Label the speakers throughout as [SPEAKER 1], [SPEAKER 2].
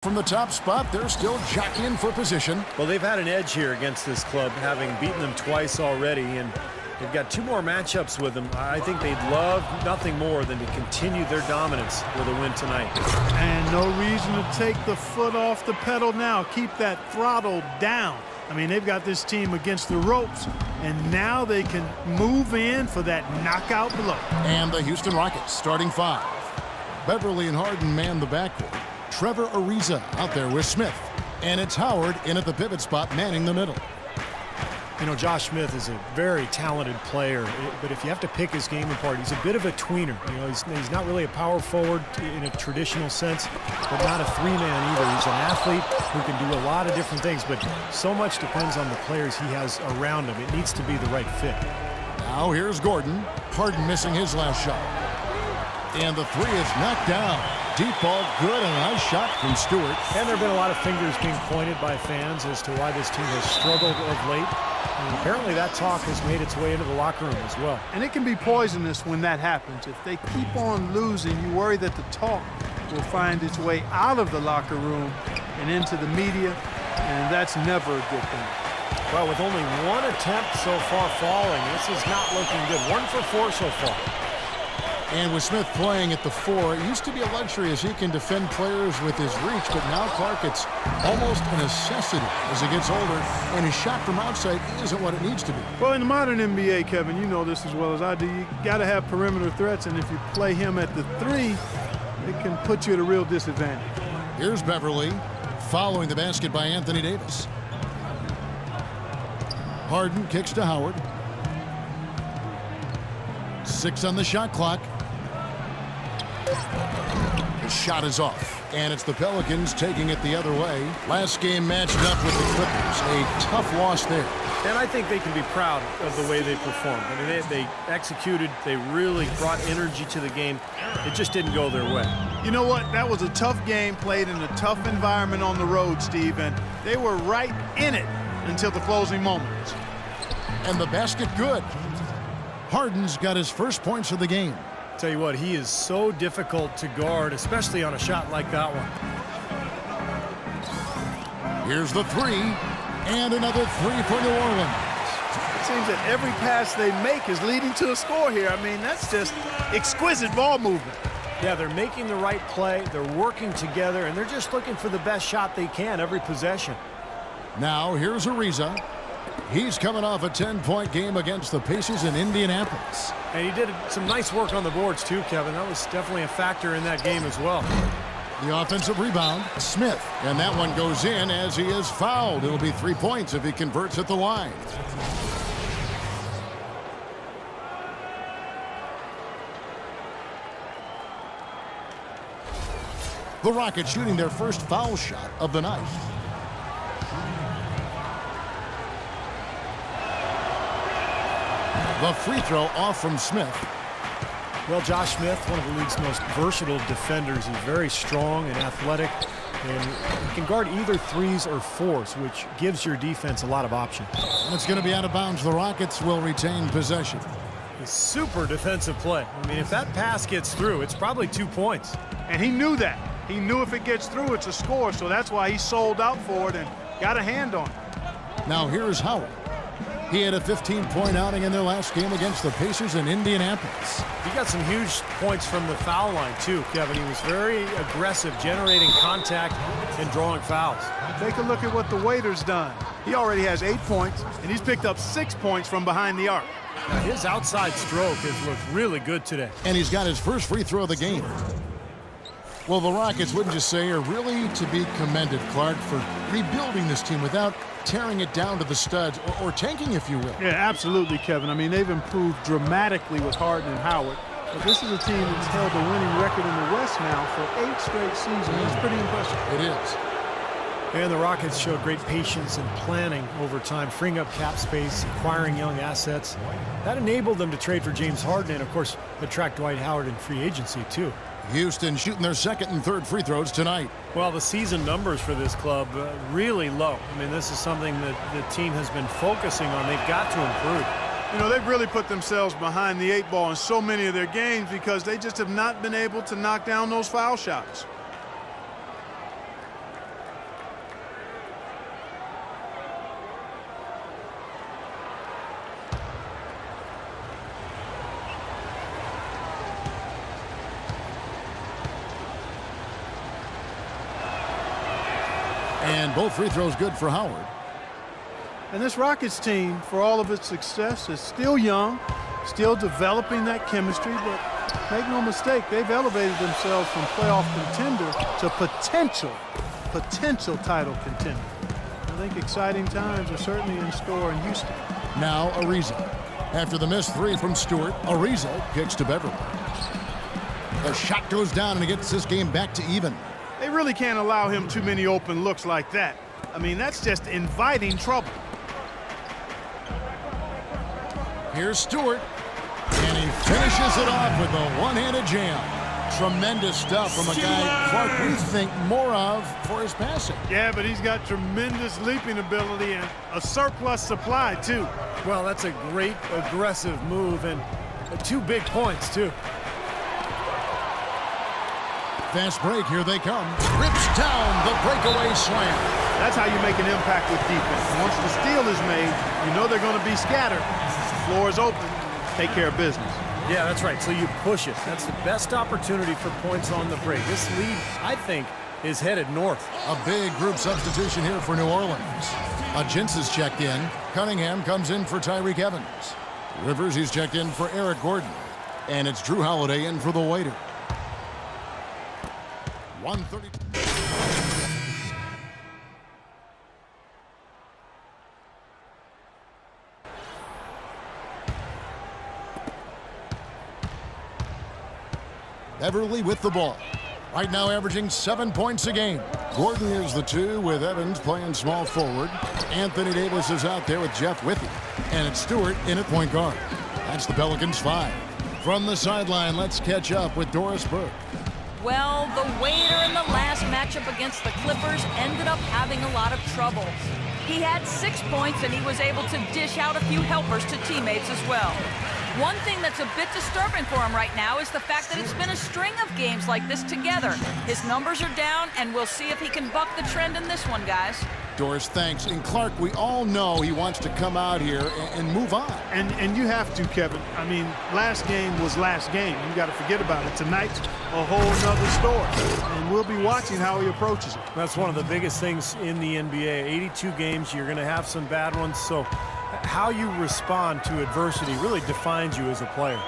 [SPEAKER 1] from the top spot. They're still jockeying for position.
[SPEAKER 2] Well, they've had an edge here against this club, having beaten them twice already, and they've got 2 more matchups with them. I think they'd love nothing more than to continue their dominance with a win tonight.
[SPEAKER 3] And no reason to take the foot off the pedal now. Keep that throttle down. I mean, they've got this team against the ropes, and now they can move in for that knockout blow.
[SPEAKER 1] And the Houston Rockets starting 5. Beverly and Harden man the backcourt. Trevor Ariza out there with Smith. And it's Howard in at the pivot spot manning the middle.
[SPEAKER 2] You know, Josh Smith is a very talented player, but if you have to pick his game apart, he's a bit of a tweener. You know, he's not really a power forward in a traditional sense, but not a 3-man either. He's an athlete who can do a lot of different things, but so much depends on the players he has around him. It needs to be the right fit.
[SPEAKER 1] Now here's Gordon. Harden missing his last shot. And the 3 is knocked down. Deep ball good, and a nice shot from Stewart.
[SPEAKER 2] And there have been a lot of fingers being pointed by fans as to why this team has struggled of late. And apparently that talk has made its way into the locker room as well.
[SPEAKER 3] And it can be poisonous when that happens. If they keep on losing, you worry that the talk will find its way out of the locker room and into the media, and that's never a good thing.
[SPEAKER 2] Well, with only 1 attempt so far falling, this is not looking good. 1 for 4 so far.
[SPEAKER 1] And with Smith playing at the 4, it used to be a luxury as he can defend players with his reach, but now, Clark, it's almost a necessity as he gets older, and his shot from outside isn't what it needs to be.
[SPEAKER 3] Well, in the modern NBA, Kevin, you know this as well as I do, you got to have perimeter threats, and if you play him at the 3, it can put you at a real disadvantage.
[SPEAKER 1] Here's Beverly following the basket by Anthony Davis. Harden kicks to Howard. 6 on the shot clock. The shot is off, and it's the Pelicans taking it the other way. Last game matched up with the Clippers. A tough loss there.
[SPEAKER 2] And I think they can be proud of the way they performed. I mean, they executed. They really brought energy to the game. It just didn't go their way.
[SPEAKER 3] You know what? That was a tough game played in a tough environment on the road, Steve, and they were right in it until the closing moments.
[SPEAKER 1] And the basket good. Harden's got his first points of the game.
[SPEAKER 2] Tell you what, he is so difficult to guard, especially on a shot like that one.
[SPEAKER 1] Here's the 3, and another 3 for New Orleans.
[SPEAKER 3] It seems that every pass they make is leading to a score here. I mean, that's just exquisite ball movement.
[SPEAKER 2] Yeah, they're making the right play, they're working together, and they're just looking for the best shot they can every possession.
[SPEAKER 1] Now here's Ariza. He's coming off a 10-point game against the Pacers in Indianapolis.
[SPEAKER 2] And he did some nice work on the boards too, Kevin. That was definitely a factor in that game as well.
[SPEAKER 1] The offensive rebound, Smith. And that one goes in as he is fouled. It'll be 3 points if he converts at the line. The Rockets shooting their first foul shot of the night. The free throw off from Smith.
[SPEAKER 2] Well, Josh Smith, one of the league's most versatile defenders. He's very strong and athletic, and he can guard either 3s or 4s, which gives your defense a lot of options.
[SPEAKER 1] And it's going to be out of bounds. The Rockets will retain possession.
[SPEAKER 2] A super defensive play. I mean, if that pass gets through, it's probably 2 points.
[SPEAKER 3] And he knew that. He knew if it gets through, it's a score, so that's why he sold out for it and got a hand on it.
[SPEAKER 1] Now here's Howard. He had a 15-point outing in their last game against the Pacers in Indianapolis.
[SPEAKER 2] He got some huge points from the foul line, too, Kevin. He was very aggressive, generating contact and drawing fouls.
[SPEAKER 3] Take a look at what the waiter's done. He already has 8 points, and he's picked up 6 points from behind the arc.
[SPEAKER 2] Now, his outside stroke has looked really good today.
[SPEAKER 1] And he's got his first free throw of the game. Well, the Rockets, wouldn't you say, are really to be commended, Clark, for rebuilding this team without tearing it down to the studs or tanking, if you will.
[SPEAKER 3] Yeah, absolutely, Kevin. I mean, they've improved dramatically with Harden and Howard. But this is a team that's held a winning record in the West now for 8 straight seasons. That's pretty impressive.
[SPEAKER 1] It is.
[SPEAKER 2] And the Rockets showed great patience and planning over time, freeing up cap space, acquiring young assets. That enabled them to trade for James Harden and, of course, attract Dwight Howard in free agency, too.
[SPEAKER 1] Houston shooting their second and third free throws tonight.
[SPEAKER 2] Well, the season numbers for this club really low. I mean, this is something that the team has been focusing on. They've got to improve.
[SPEAKER 3] You know, they've really put themselves behind the 8 ball in so many of their games because they just have not been able to knock down those foul shots.
[SPEAKER 1] And both free throws good for Howard.
[SPEAKER 3] And this Rockets team, for all of its success, is still young, still developing that chemistry, but make no mistake, they've elevated themselves from playoff contender to potential title contender. I think exciting times are certainly in store in Houston.
[SPEAKER 1] Now Ariza. After the missed three from Stewart, Ariza kicks to Beverly. The shot goes down and it gets this game back to even.
[SPEAKER 3] They really can't allow him too many open looks like that. I mean, that's just inviting trouble.
[SPEAKER 1] Here's Stewart, and he finishes it off with a one-handed jam. Tremendous stuff from a guy Clark we think more of for his passing.
[SPEAKER 3] Yeah, but he's got tremendous leaping ability and a surplus supply, too.
[SPEAKER 2] Well, that's a great aggressive move, and 2 big points, too.
[SPEAKER 1] Fast break, here they come. Rips down the breakaway slam.
[SPEAKER 3] That's how you make an impact with defense. Once the steal is made, you know they're going to be scattered. The floor is open. Take care of business.
[SPEAKER 2] Yeah, that's right. So you push it. That's the best opportunity for points on the break. This lead, I think, is headed north.
[SPEAKER 1] A big group substitution here for New Orleans. Gintz is checked in. Cunningham comes in for Tyreek Evans. Rivers, he's checked in for Eric Gordon. And it's Drew Holiday in for the waiter. 130. Beverly with the ball. Right now averaging 7 points a game. Gordon is the 2 with Evans playing small forward. Anthony Davis is out there with Jeff Withey. And it's Stewart in at point guard. That's the Pelicans 5. From the sideline, let's catch up with Doris Burke.
[SPEAKER 4] Well, the waiter in the last matchup against the Clippers ended up having a lot of trouble. He had 6 points and he was able to dish out a few helpers to teammates as well. One thing that's a bit disturbing for him right now is the fact that it's been a string of games like this together. His numbers are down, and we'll see if he can buck the trend in this one, guys.
[SPEAKER 1] Doris, thanks. And Clark, we all know he wants to come out here and move on.
[SPEAKER 3] And you have to, Kevin. I mean, last game was last game. You got to forget about it. Tonight's a whole nother story. And we'll be watching how he approaches it.
[SPEAKER 2] That's one of the biggest things in the NBA. 82 games, you're going to have some bad ones. So how you respond to adversity really defines you as a player.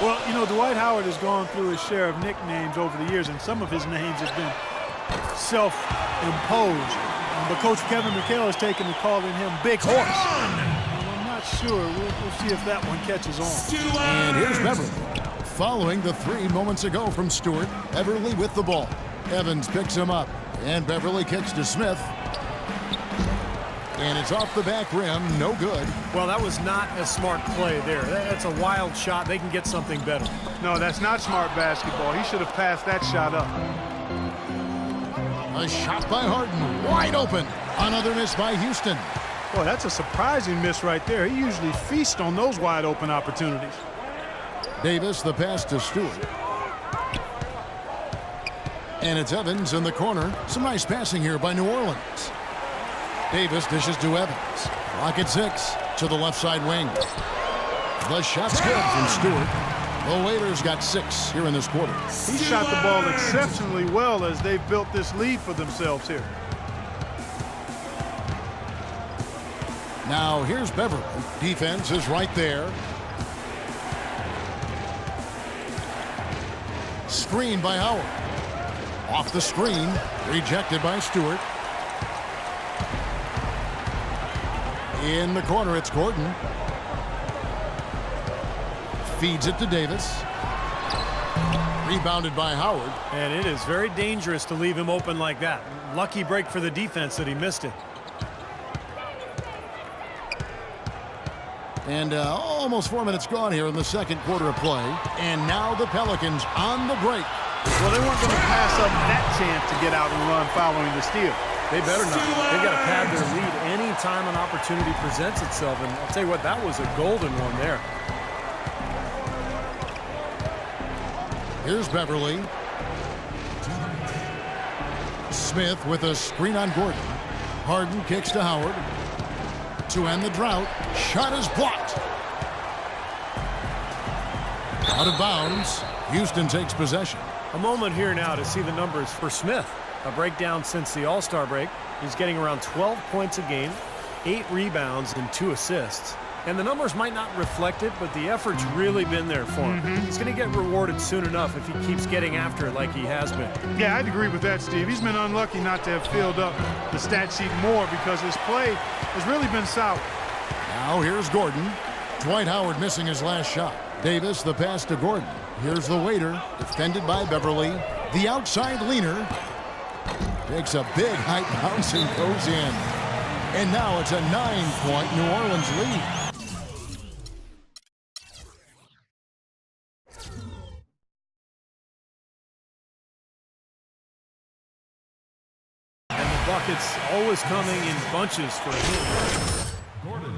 [SPEAKER 3] Well, you know, Dwight Howard has gone through his share of nicknames over the years, and some of his names have been self-imposed. But Coach Kevin McHale has taken to calling him Big Horse. I'm not sure. We'll see if that one catches on.
[SPEAKER 1] And here's Beverly. Following the 3 moments ago from Stewart, Beverly with the ball. Evans picks him up, and Beverly kicks to Smith. And it's off the back rim, no good.
[SPEAKER 2] Well, that was not a smart play there. That's a wild shot. They can get something better.
[SPEAKER 3] No, that's not smart basketball. He should have passed that shot up.
[SPEAKER 1] A shot by Harden, wide open. Another miss by Houston.
[SPEAKER 3] Boy, that's a surprising miss right there. He usually feasts on those wide open opportunities.
[SPEAKER 1] Davis, the pass to Stewart. And it's Evans in the corner. Some nice passing here by New Orleans. Davis dishes to Evans. Rocket 6 to the left side wing. The shot's good from Stewart. The Waiters got 6 here in this quarter.
[SPEAKER 3] He shot the ball exceptionally well as they've built this lead for themselves here.
[SPEAKER 1] Now here's Beverly. Defense is right there. Screen by Howard. Off the screen. Rejected by Stewart. In the corner, it's Gordon. Feeds it to Davis. Rebounded by Howard.
[SPEAKER 2] And it is very dangerous to leave him open like that. Lucky break for the defense that he missed it.
[SPEAKER 1] And almost 4 minutes gone here in the second quarter of play. And now the Pelicans on the break.
[SPEAKER 3] Well, they weren't going to pass up that chance to get out and run following the steal.
[SPEAKER 2] They better not. They've got to pad their lead any time an opportunity presents itself. And I'll tell you what, that was a golden one there.
[SPEAKER 1] Here's Beverly. Smith with a screen on Gordon. Harden kicks to Howard. To end the drought. Shot is blocked. Out of bounds. Houston takes possession.
[SPEAKER 2] A moment here now to see the numbers for Smith. A breakdown since the All-Star break. He's getting around 12 points a game, 8 rebounds, and 2 assists. And the numbers might not reflect it, but the effort's really been there for him. He's going to get rewarded soon enough if he keeps getting after it like he has been.
[SPEAKER 3] Yeah, I'd agree with that, Steve. He's been unlucky not to have filled up the stat sheet more because his play has really been solid.
[SPEAKER 1] Now here's Gordon. Dwight Howard missing his last shot. Davis the pass to Gordon. Here's the waiter, defended by Beverly. The outside leaner takes a big height bounce and goes in. And now it's a 9-point New Orleans lead.
[SPEAKER 2] And the buckets always coming in bunches for him.
[SPEAKER 5] Gordon.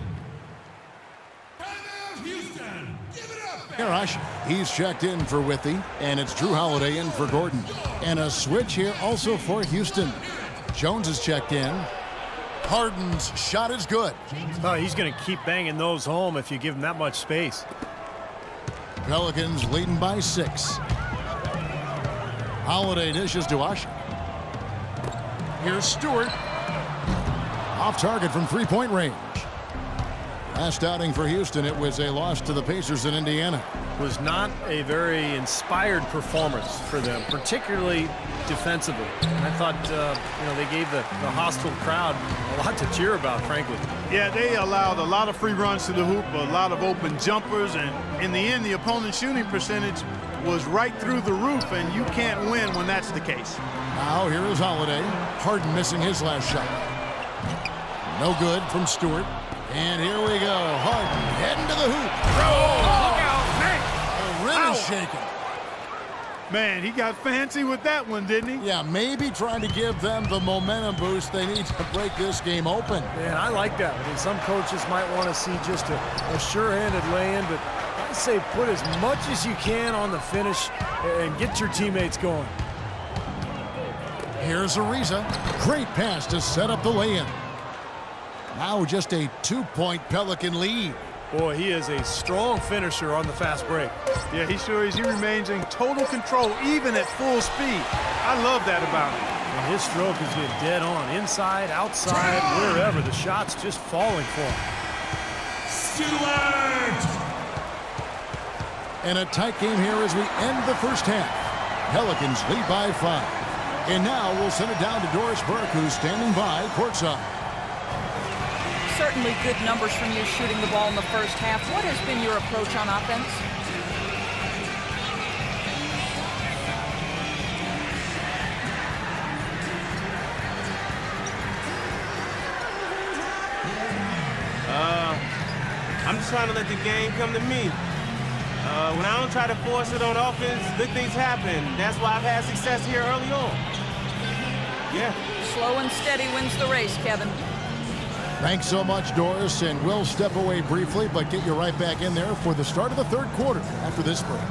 [SPEAKER 5] Houston, give it up.
[SPEAKER 1] Arash, he's checked in for Withy, and it's Drew Holiday in for Gordon. And a switch here also for Houston. Jones is checked in. Harden's shot is good.
[SPEAKER 2] Oh, he's going to keep banging those home if you give him that much space.
[SPEAKER 1] Pelicans leading by 6. Holiday dishes to Asha. Here's Stewart. Off target from three-point range. Last outing for Houston, it was a loss to the Pacers in Indiana.
[SPEAKER 2] Was not a very inspired performance for them, particularly defensively. And I thought, they gave the hostile crowd a lot to cheer about, frankly.
[SPEAKER 3] Yeah, they allowed a lot of free runs to the hoop, a lot of open jumpers, and in the end, the opponent's shooting percentage was right through the roof, and you can't win when that's the case.
[SPEAKER 1] Now here is Holiday. Harden missing his last shot. No good from Stewart. And here we go. Harden heading to the hoop.
[SPEAKER 3] Look out, man.
[SPEAKER 1] The rim is shaking.
[SPEAKER 3] Man, he got fancy with that one, didn't he?
[SPEAKER 1] Yeah, maybe trying to give them the momentum boost they need to break this game open.
[SPEAKER 2] Man, I like that. I mean, some coaches might want to see just a sure-handed lay-in, but I say put as much as you can on the finish and get your teammates going.
[SPEAKER 1] Here's Ariza. Great pass to set up the lay-in. Now just a 2-point Pelican lead.
[SPEAKER 2] Boy, he is a strong finisher on the fast break.
[SPEAKER 3] Yeah, he sure is. He remains in total control, even at full speed. I love that about him.
[SPEAKER 2] And his stroke is getting dead on. Inside, outside, wherever. The shot's just falling for him.
[SPEAKER 5] Stewart!
[SPEAKER 1] And a tight game here as we end the first half. Pelicans lead by 5. And now we'll send it down to Doris Burke, who's standing by courtside.
[SPEAKER 4] Certainly good numbers from you shooting the ball in the first half. What has been your approach on offense?
[SPEAKER 6] I'm just trying to let the game come to me. When I don't try to force it on offense, good things happen. That's why I've had success here early on. Yeah.
[SPEAKER 4] Slow and steady wins the race, Kevin.
[SPEAKER 1] Thanks so much, Doris, and we'll step away briefly, but get you right back in there for the start of the third quarter after this break.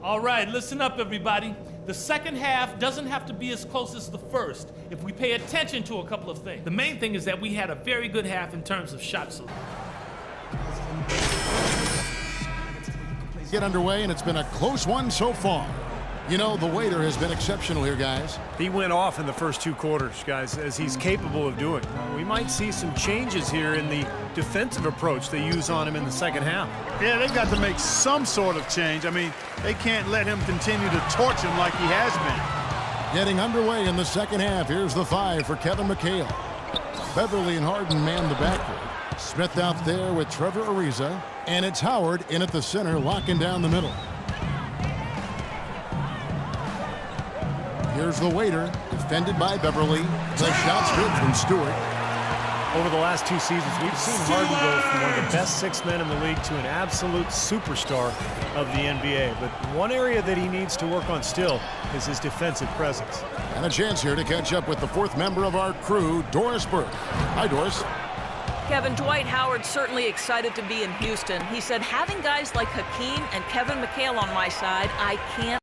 [SPEAKER 7] All right, listen up, everybody. The second half doesn't have to be as close as the first if we pay attention to a couple of things. The main thing is that we had a very good half in terms of shot selection.
[SPEAKER 1] Get underway, and it's been a close one so far. You know, the waiter has been exceptional here, guys.
[SPEAKER 2] He went off in the first 2 quarters, guys, as he's capable of doing. We might see some changes here in the defensive approach they use on him in the second half.
[SPEAKER 3] Yeah, they've got to make some sort of change. I mean, they can't let him continue to torch him like he has been.
[SPEAKER 1] Getting underway in the second half. Here's the 5 for Kevin McHale. Beverly and Harden man the backcourt. Smith out there with Trevor Ariza. And it's Howard in at the center, locking down the middle. Here's the waiter, defended by Beverly. The shot's good from Stewart.
[SPEAKER 2] Over the last 2 seasons, we've seen Harden go from one of the best 6 men in the league to an absolute superstar of the NBA. But one area that he needs to work on still is his defensive presence.
[SPEAKER 1] And a chance here to catch up with the 4th member of our crew, Doris Burke. Hi, Doris.
[SPEAKER 4] Kevin, Dwight Howard certainly excited to be in Houston. He said, having guys like Hakeem and Kevin McHale on my side, I can't